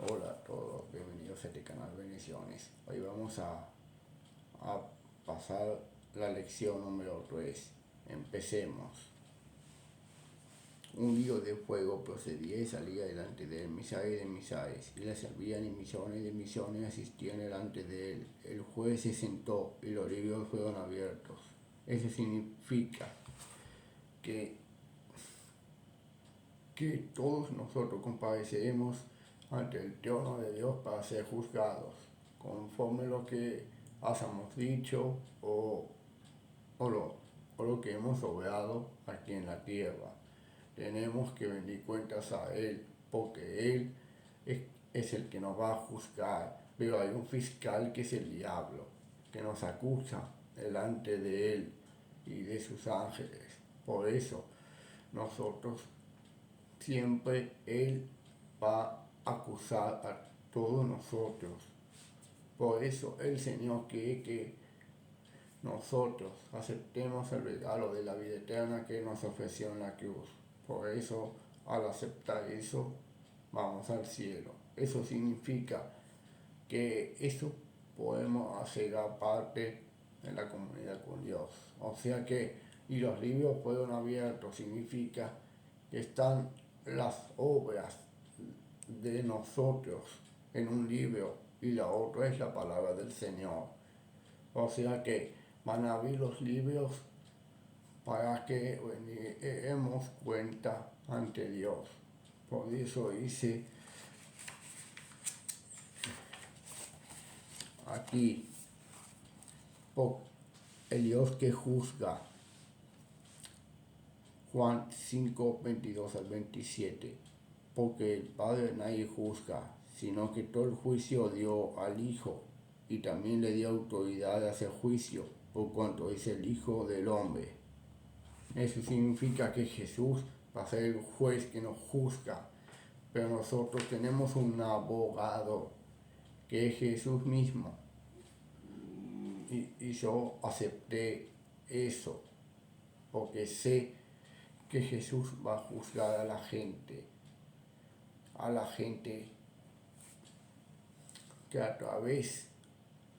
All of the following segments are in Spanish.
Hola a todos, bienvenidos a este canal Bendiciones. Hoy vamos a pasar la lección número 3. Empecemos. Un río de fuego procedía y salía delante de él, misares de misares, y le servían, y millones de millones asistían delante de él. El juez se sentó y los libros fueron abiertos. Eso significa que todos nosotros compareceremos ante el trono de Dios para ser juzgados, conforme lo que hayamos dicho o lo que hemos obrado aquí en la tierra. Tenemos que rendir cuentas a Él, porque Él es el que nos va a juzgar. Pero hay un fiscal que es el diablo, que nos acusa delante de Él y de sus ángeles. Por eso nosotros siempre Él va a acusar a todos nosotros. Por eso el Señor quiere que nosotros aceptemos el regalo de la vida eterna que nos ofreció en la cruz. Por eso, al aceptar eso, vamos al cielo. Eso significa que eso podemos hacer parte de la comunidad con Dios. O sea que, y los libros fueron abiertos, significa que están las obras de nosotros en un libro y la otra es la palabra del Señor. O sea que van a abrir los libros para que demos cuenta ante Dios. Por eso dice aquí, el Dios que juzga, Juan 5, 22 al 27, porque el Padre nadie juzga, sino que todo el juicio dio al Hijo, y también le dio autoridad de hacer juicio, por cuanto es el Hijo del Hombre. Eso significa que Jesús va a ser el juez que nos juzga, pero nosotros tenemos un abogado, que es Jesús mismo. Y yo acepté eso, porque sé que Jesús va a juzgar a la gente que a través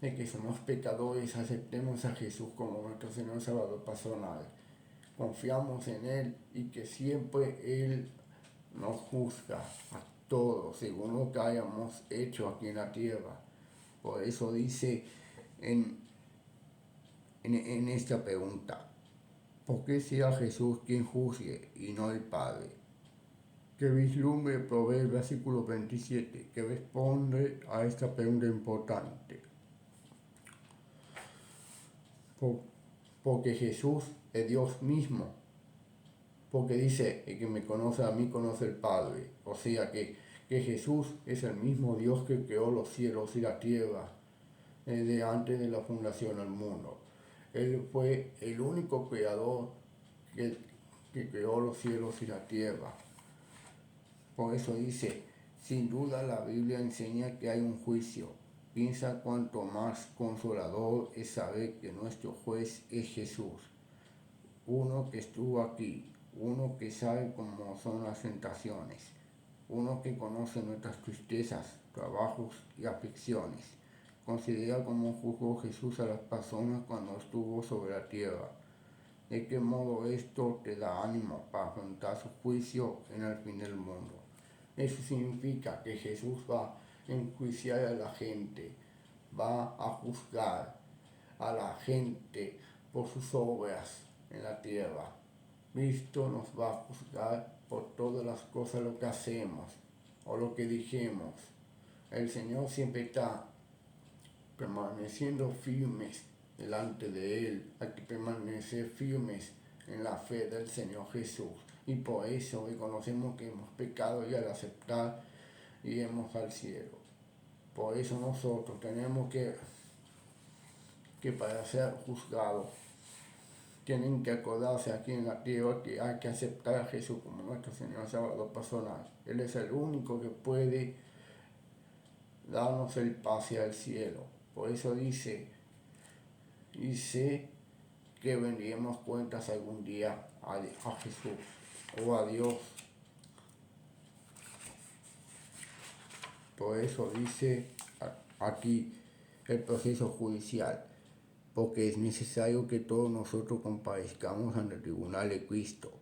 de que somos pecadores aceptemos a Jesús como nuestro Señor Salvador personal. Confiamos en Él y que siempre Él nos juzga a todos según lo que hayamos hecho aquí en la tierra. Por eso dice en esta pregunta, ¿por qué sea Jesús quien juzgue y no el Padre? Que vislumbre provee el versículo 27, que responde a esta pregunta importante. Porque Jesús es Dios mismo. Porque dice, el que me conoce a mí conoce al Padre. O sea que Jesús es el mismo Dios que creó los cielos y la tierra desde antes de la fundación del mundo. Él fue el único creador que creó los cielos y la tierra. Por eso dice, sin duda la Biblia enseña que hay un juicio. Piensa cuanto más consolador es saber que nuestro juez es Jesús. Uno que estuvo aquí, uno que sabe cómo son las tentaciones, uno que conoce nuestras tristezas, trabajos y aflicciones. Considera cómo juzgó Jesús a las personas cuando estuvo sobre la tierra. De qué modo esto te da ánimo para afrontar su juicio en el fin del mundo. Eso significa que Jesús va a enjuiciar a la gente, va a juzgar a la gente por sus obras en la tierra. Cristo nos va a juzgar por todas las cosas, lo que hacemos o lo que dijimos. El Señor siempre está permaneciendo firmes delante de Él. Hay que permanecer firmes en la fe del Señor Jesús. Y por eso reconocemos que hemos pecado y al aceptar iremos al cielo. Por eso nosotros tenemos que para ser juzgados, tienen que acordarse aquí en la tierra que hay que aceptar a Jesús como nuestro Señor Salvador personal. Él es el único que puede darnos el pase al cielo. Por eso dice que rendiremos cuentas algún día a Jesús o a Dios. Por eso dice aquí el proceso judicial, porque es necesario que todos nosotros comparezcamos ante el tribunal de Cristo,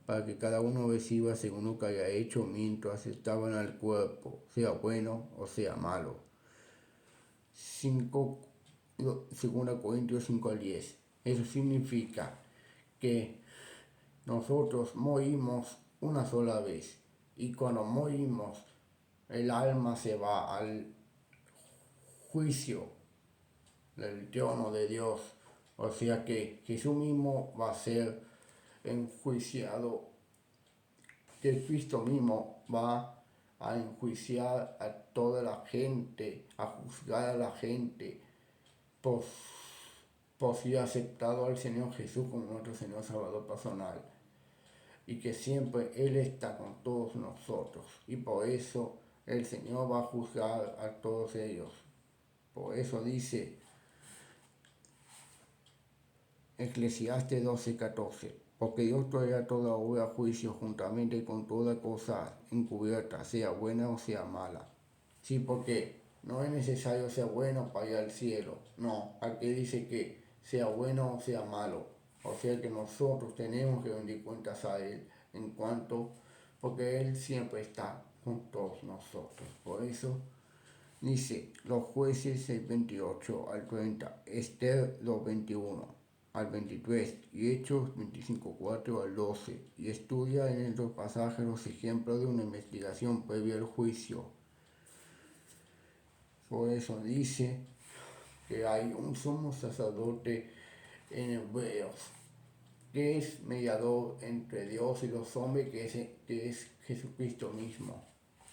para que cada uno reciba según lo que haya hecho mientras estaba en el cuerpo, sea bueno o sea malo. 2 Corintios 5:10. Eso significa que nosotros morimos una sola vez, y cuando morimos el alma se va al juicio del trono de Dios. O sea que Jesús mismo va a ser enjuiciado, que Cristo mismo va a enjuiciar a toda la gente, a juzgar a la gente por, por si ha aceptado al Señor Jesús como nuestro Señor Salvador personal, y que siempre Él está con todos nosotros, y por eso el Señor va a juzgar a todos ellos. Por eso dice Eclesiastes 12:14, porque Dios traerá toda obra a juicio juntamente con toda cosa encubierta, sea buena o sea mala. Sí, porque no es necesario ser bueno para ir al cielo. No, aquí dice que sea bueno o sea malo. O sea que nosotros tenemos que rendir cuentas a Él en cuanto, porque Él siempre está con todos nosotros. Por eso dice los jueces 6:28-30, Esther 2:21-23 y Hechos 25:4-12, y estudia en estos pasajes los ejemplos de una investigación previa al juicio. Por eso dice que hay un sumo sacerdote en Hebreos, que es mediador entre Dios y los hombres, que es Jesucristo mismo,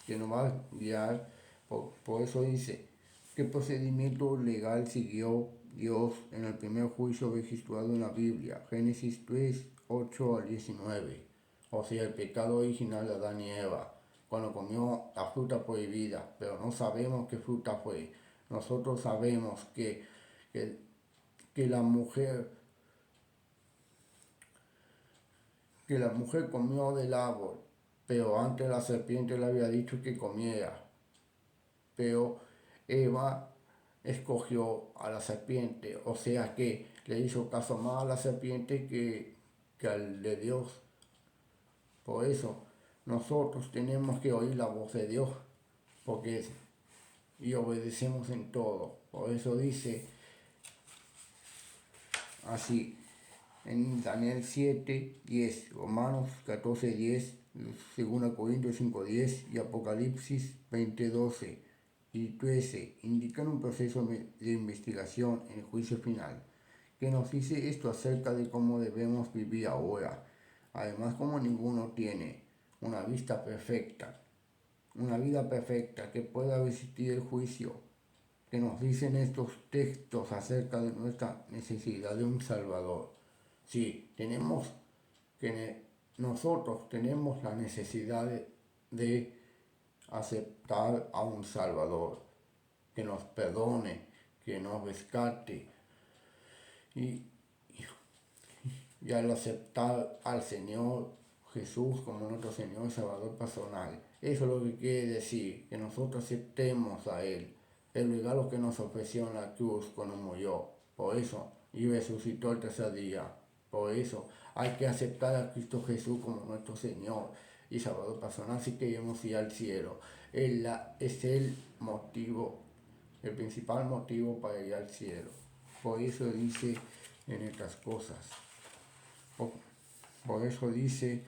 que nos va a guiar. Por eso dice, ¿qué procedimiento legal siguió Dios en el primer juicio registrado en la Biblia? Génesis 3:8-19. O sea, el pecado original de Adán y Eva, cuando comió la fruta prohibida, pero no sabemos qué fruta fue. Nosotros sabemos que la mujer comió del árbol, pero antes la serpiente le había dicho que comiera. Pero Eva escogió a la serpiente, o sea que le hizo caso más a la serpiente que al de Dios. Por eso nosotros tenemos que oír la voz de Dios, y obedecemos en todo. Por eso dice así en Daniel 7:10, Romanos 14:10, 2 Corintios 5:10 y Apocalipsis 20:12 y 13 indican un proceso de investigación en el juicio final, que nos dice esto acerca de cómo debemos vivir ahora. Además, como ninguno tiene una vista perfecta, una vida perfecta que pueda resistir el juicio, que nos dicen estos textos acerca de nuestra necesidad de un Salvador. Sí, nosotros tenemos la necesidad de aceptar a un Salvador, que nos perdone, que nos rescate, y, y al aceptar al Señor Jesús como nuestro Señor y Salvador personal, eso es lo que quiere decir, que nosotros aceptemos a Él, el regalo que nos ofreció en la cruz cuando murió. Por eso, y resucitó el tercer día. Por eso hay que aceptar a Cristo Jesús como nuestro Señor y Salvador personal si queremos ir al cielo. Él es el motivo, el principal motivo para ir al cielo. Por eso dice en estas cosas. Por eso dice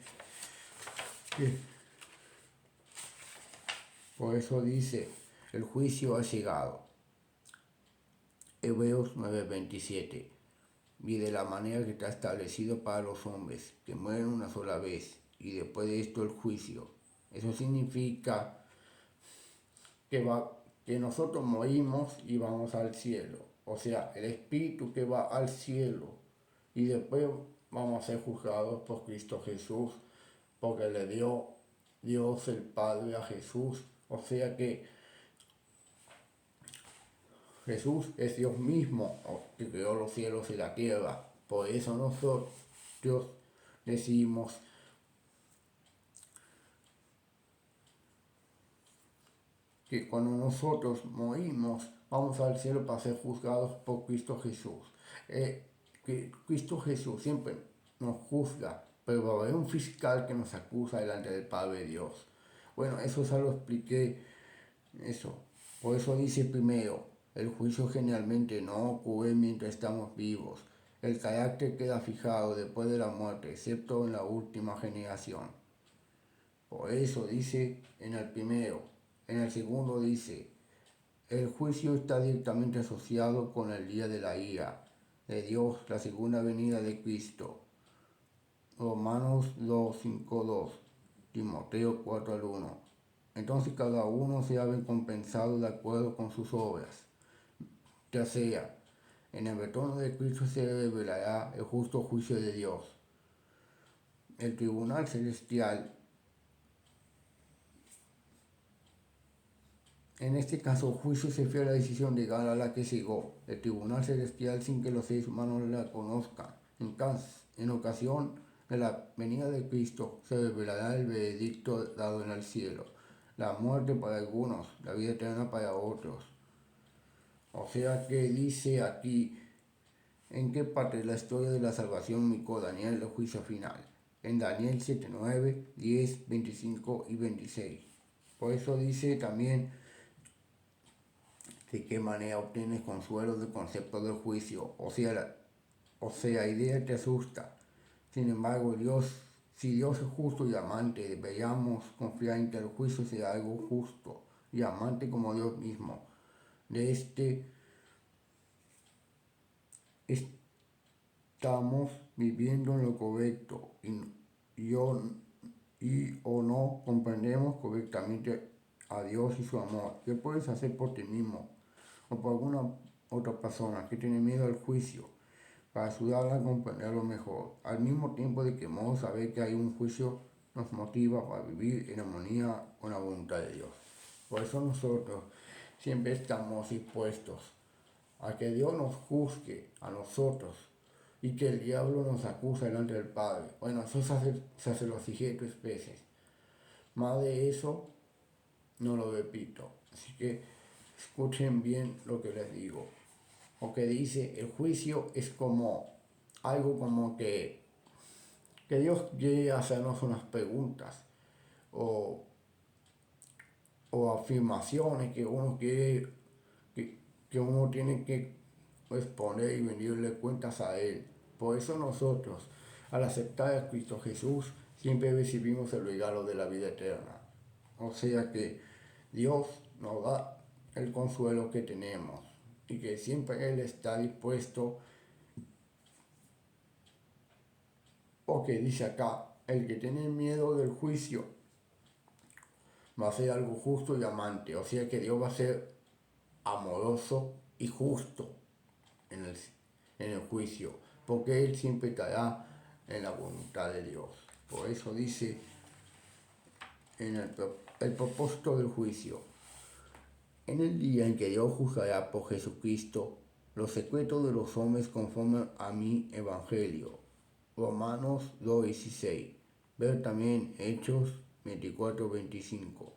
que, por eso dice, el juicio ha llegado. Hebreos 9:27. Y de la manera que está establecido para los hombres, que mueren una sola vez, y después de esto el juicio. Eso significa que nosotros morimos y vamos al cielo. O sea, el espíritu que va al cielo, y después vamos a ser juzgados por Cristo Jesús, porque le dio Dios el Padre a Jesús. O sea que Jesús es Dios mismo, que creó los cielos y la tierra. Por eso nosotros decimos, que cuando nosotros morimos, vamos al cielo para ser juzgados por Cristo Jesús. Que Cristo Jesús siempre nos juzga, pero va a haber un fiscal que nos acusa delante del Padre Dios. Bueno, eso ya lo expliqué, eso. Por eso dice primero, el juicio generalmente no ocurre mientras estamos vivos. El carácter queda fijado después de la muerte, excepto en la última generación. Por eso dice en el primero. En el segundo dice, el juicio está directamente asociado con el día de la ira de Dios, la segunda venida de Cristo. Romanos 2:5-2, Timoteo 4:1. Entonces cada uno sea recompensado de acuerdo con sus obras. Tercera, en el retorno de Cristo se revelará el justo juicio de Dios. El tribunal celestial, en este caso, el juicio se refiere a la decisión legal a la que llegó el tribunal celestial sin que los seres humanos la conozcan. En ocasión de la venida de Cristo se revelará el veredicto dado en el cielo. La muerte para algunos, la vida eterna para otros. O sea que dice aquí en qué parte de la historia de la salvación ubicó Daniel el juicio final. En Daniel 7:9, 10, 25 y 26. Por eso dice también de qué manera obtienes consuelo del concepto del juicio. O sea, idea te asusta. Sin embargo, si Dios es justo y amante, deberíamos confiar en que el juicio sea algo justo y amante como Dios mismo. De estamos viviendo en lo correcto y o no comprendemos correctamente a Dios y su amor. ¿Qué puedes hacer por ti mismo o por alguna otra persona que tiene miedo al juicio para ayudarla a comprenderlo mejor? Al mismo tiempo de que modo saber que hay un juicio nos motiva para vivir en armonía con la voluntad de Dios. Por eso nosotros siempre estamos dispuestos a que Dios nos juzgue a nosotros y que el diablo nos acusa delante del Padre. Bueno, eso se hace los 3 veces. Más de eso no lo repito. Así que escuchen bien lo que les digo. Porque dice, el juicio es como algo como que Dios quiere hacernos unas preguntas o, o afirmaciones que uno quiere, que uno tiene que responder y rendirle cuentas a Él. Por eso nosotros, al aceptar a Cristo Jesús, siempre recibimos el regalo de la vida eterna. O sea que Dios nos da el consuelo que tenemos y que siempre Él está dispuesto, porque dice acá, el que tiene miedo del juicio va a ser algo justo y amante. O sea que Dios va a ser amoroso y justo en el juicio, porque Él siempre estará en la voluntad de Dios. Por eso dice en el propósito del juicio. En el día en que Dios juzgará por Jesucristo los secretos de los hombres conforme a mi evangelio. Romanos 2:16. Ver también Hechos 24:25.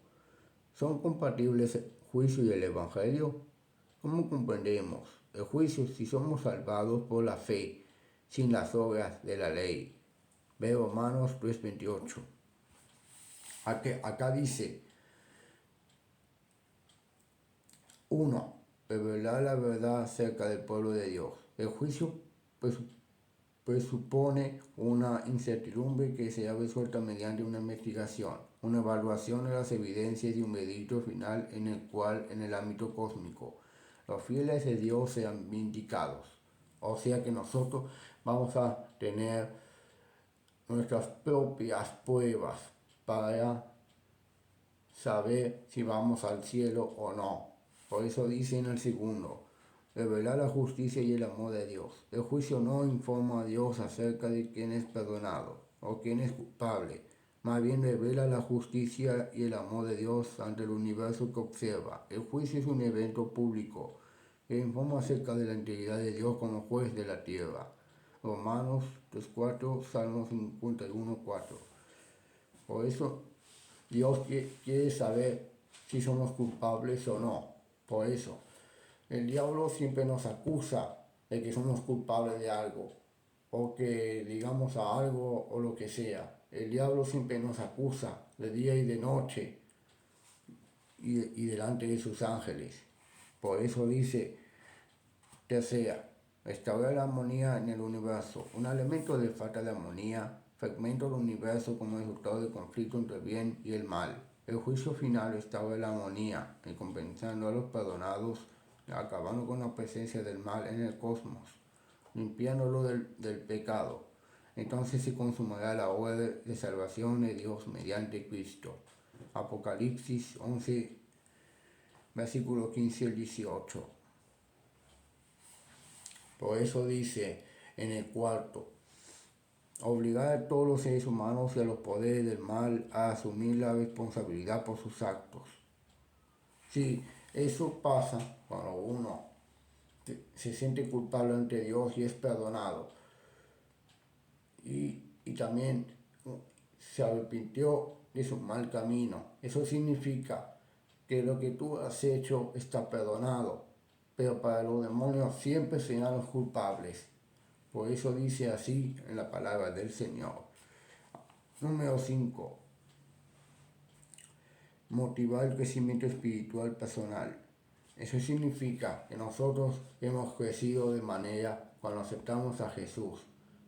¿Son compatibles el juicio y el evangelio? ¿Cómo comprendemos el juicio si somos salvados por la fe, sin las obras de la ley? Ve Romanos 3:28. Acá dice, 1. Revelar la verdad acerca del pueblo de Dios. El juicio presupone una incertidumbre que será resuelta mediante una investigación, una evaluación de las evidencias y un veredicto final en el cual, en el ámbito cósmico, los fieles de Dios sean vindicados. O sea que nosotros vamos a tener nuestras propias pruebas para saber si vamos al cielo o no. Por eso dice en el segundo, revelar la justicia y el amor de Dios. El juicio no informa a Dios acerca de quién es perdonado o quién es culpable. Más bien revela la justicia y el amor de Dios ante el universo que observa. El juicio es un evento público que informa acerca de la integridad de Dios como juez de la tierra. Romanos 3:4, Salmos 51:4. Por eso Dios quiere saber si somos culpables o no. Por eso, el diablo siempre nos acusa de que somos culpables de algo, o que digamos a algo o lo que sea. El diablo siempre nos acusa de día y de noche y delante de sus ángeles. Por eso dice, tercera, restaurar la armonía en el universo. Un elemento de falta de armonía fragmenta el universo como resultado del conflicto entre el bien y el mal. El juicio final restaura la armonía, recompensando a los perdonados, acabando con la presencia del mal en el cosmos, limpiándolo del pecado. Entonces se consumará la obra de salvación de Dios mediante Cristo. Apocalipsis 11, versículo 15 al 18. Por eso dice en el cuarto, obligar a todos los seres humanos y a los poderes del mal a asumir la responsabilidad por sus actos. Sí, eso pasa cuando uno se siente culpable ante Dios y es perdonado. Y también se arrepintió de su mal camino. Eso significa que lo que tú has hecho está perdonado, pero para los demonios siempre serán los culpables. Por eso dice así en la palabra del Señor. Número 5. Motivar el crecimiento espiritual personal. Eso significa que nosotros hemos crecido de manera cuando aceptamos a Jesús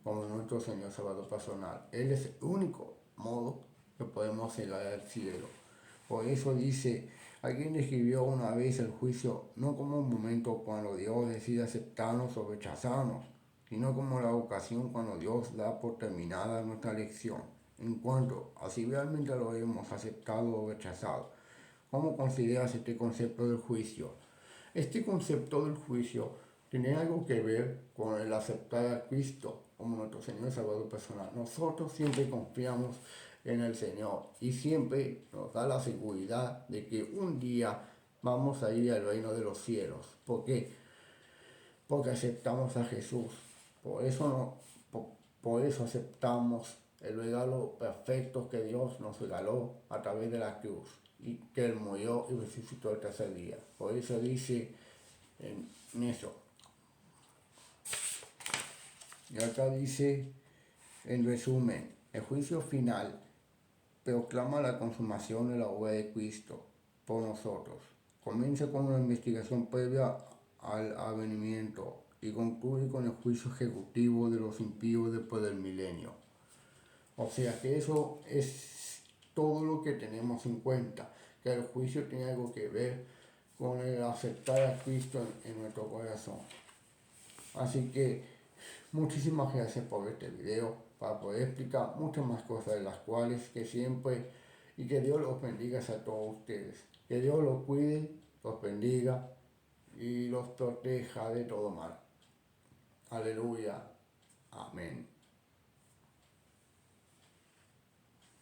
como nuestro Señor Salvador personal. Él es el único modo que podemos llegar al cielo. Por eso dice, alguien describió una vez el juicio no como un momento cuando Dios decide aceptarnos o rechazarnos, sino como la ocasión cuando Dios da por terminada nuestra elección. En cuanto a si realmente lo hemos aceptado o rechazado, ¿cómo consideras este concepto del juicio? Este concepto del juicio tiene algo que ver con el aceptar a Cristo como nuestro Señor y Salvador personal. Nosotros siempre confiamos en el Señor y siempre nos da la seguridad de que un día vamos a ir al reino de los cielos. ¿Por qué? Porque aceptamos a Jesús. Por eso, por eso aceptamos el regalo perfecto que Dios nos regaló a través de la cruz y que Él murió y resucitó el tercer día. Por eso dice en eso. Y acá dice, en resumen, el juicio final proclama la consumación de la obra de Cristo por nosotros. Comienza con una investigación previa al avenimiento y concluye con el juicio ejecutivo de los impíos después del milenio. O sea que eso es todo lo que tenemos en cuenta, que el juicio tiene algo que ver con el aceptar a Cristo en nuestro corazón. Así que muchísimas gracias por este video para poder explicar muchas más cosas de las cuales que siempre, y que Dios los bendiga a todos ustedes. Que Dios los cuide, los bendiga y los proteja de todo mal. Aleluya. Amén.